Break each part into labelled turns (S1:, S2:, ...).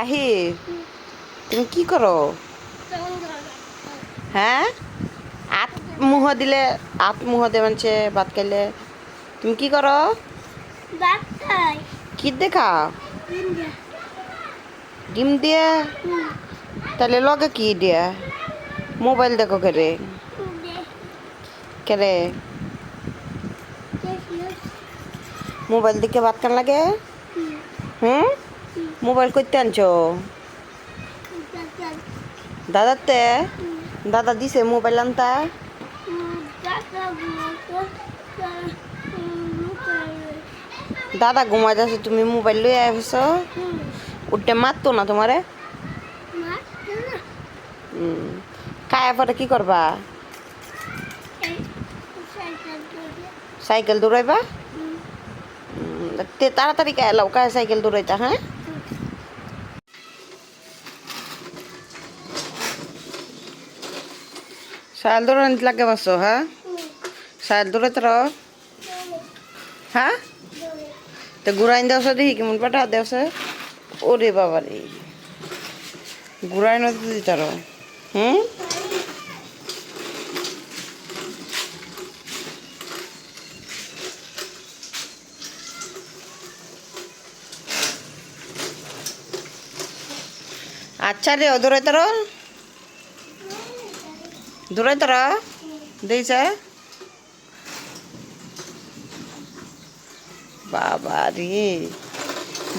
S1: আহি তুমি কি করো? হ্যাঁ, আত মুহ দিলে আত মুহ দে মানছে ভাত খাইলে। তুমি কি করো? কি দেখাও? ডিম দিয়ে? তাহলে লগে কি দিয়া? মোবাইল দেখো কেরে? কেরে মোবাইল দেখে ভাত খান লাগে? হুম, মোবাইল করতে আনছো? দাদাতে দাদা দিছে মোবাইল আনতা? দাদা ঘুমাই যাচ্ছে, তুমি মোবাইল লই আসছ? উঠতে মারতো না তোমারে? খায়া পরে কি করবা? সাইকেল দৌড়াইবা? তাড়াতাড়ি খায় লাও, কায় সাইকেল দৌড়াইতা? হ্যাঁ, সাইকেল দৌড়াইতে লাগে বাসো? হ্যাঁ, সাইকেল দৌড়াইতে রো? হ্যাঁ, তো ঘুরাইন দেওয়া দেখি কেমন পাঠা দেওয়া। ওরে বাবা রে, ঘুরাই না দিতার? হুম, আচ্ছা রে, দৌড়াইতার দৌড়াইতার দিয়েছে? বাবা রে,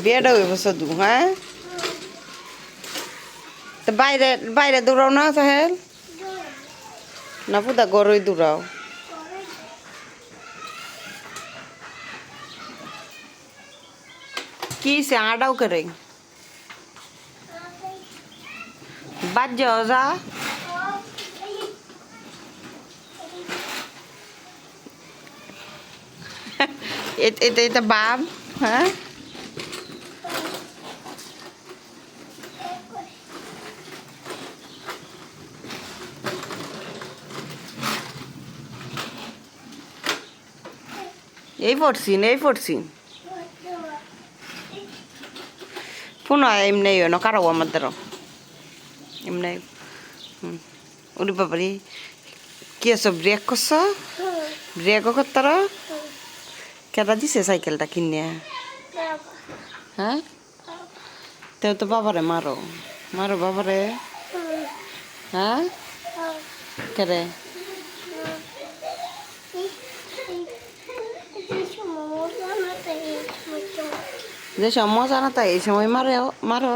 S1: বেড়া হইব শুধু। হ্যাঁ, তো বাইরে বাইরে দৌড়াও না সাহেল? না পুদা গরুই দৌড়াও? কি সে আডাও করে বাদ যাও যা? এটা এটা বাপ? হ্যাঁ, এই পড়ছি পুনঃ এমনি ন কারো আমাদের এমনি। ওরে বাবারি, কি আছো ব্রেক করছ? ব্রেকও করতার? কেটা দিছে সাইকেলটা কিনে? হ্যাঁ, তেও তো বাবারে মারো, মারো বাবারে। হ্যাঁ, কেরে যে সময় জানা তাই এই সময় মারে মারো?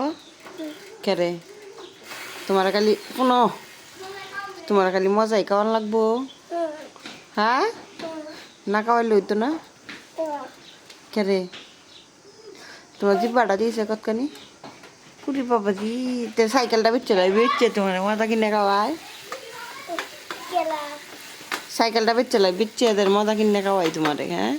S1: কেরে তোমার খালি পুনঃ তোমার খালি মজাই খাওয়ান লাগবো? হ্যাঁ, না খাওয়াইলে হইতো না? কেরে তোমার জিব্বাটা দিয়েছে কতখানি? কুড়ি বাবা জি, তো সাইকেলটা বেচছে তোমার মজা কিনে খাওয়ায়? সাইকেলটা বেচছে এদের মজা কিনে খাওয়াই তোমারে? হ্যাঁ,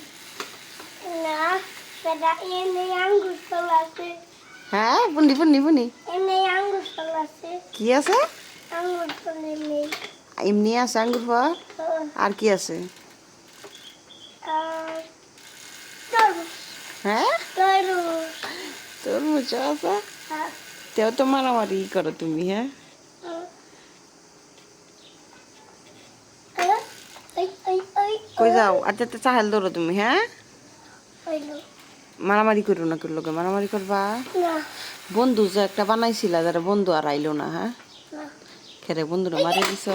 S1: হ্যাঁ, বুনি বুনি বুনি কি আছে? এমনি আছে আঙ্গুর ফল? আর কি আছে? হ্যাঁ, তরমুজ আছে? তেও তো মারামারি করো তুমি? হ্যাঁ, কই যাও? আচ্ছা তো চাহেল ধরো তুমি? হ্যাঁ, মারামারি করো না, করলো মারামারি করবা? বন্ধু যে একটা বানাইছিলা, যারা বন্ধু আর আইলো না? হ্যাঁ, খেরে বন্ধুরা মারে দিছ?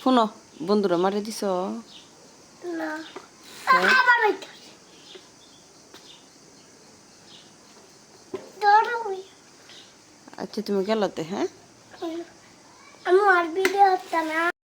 S1: শুনো, বন্ধুরা মারে দিছ? আচ্ছা তুমি গেলতে? হ্যাঁ,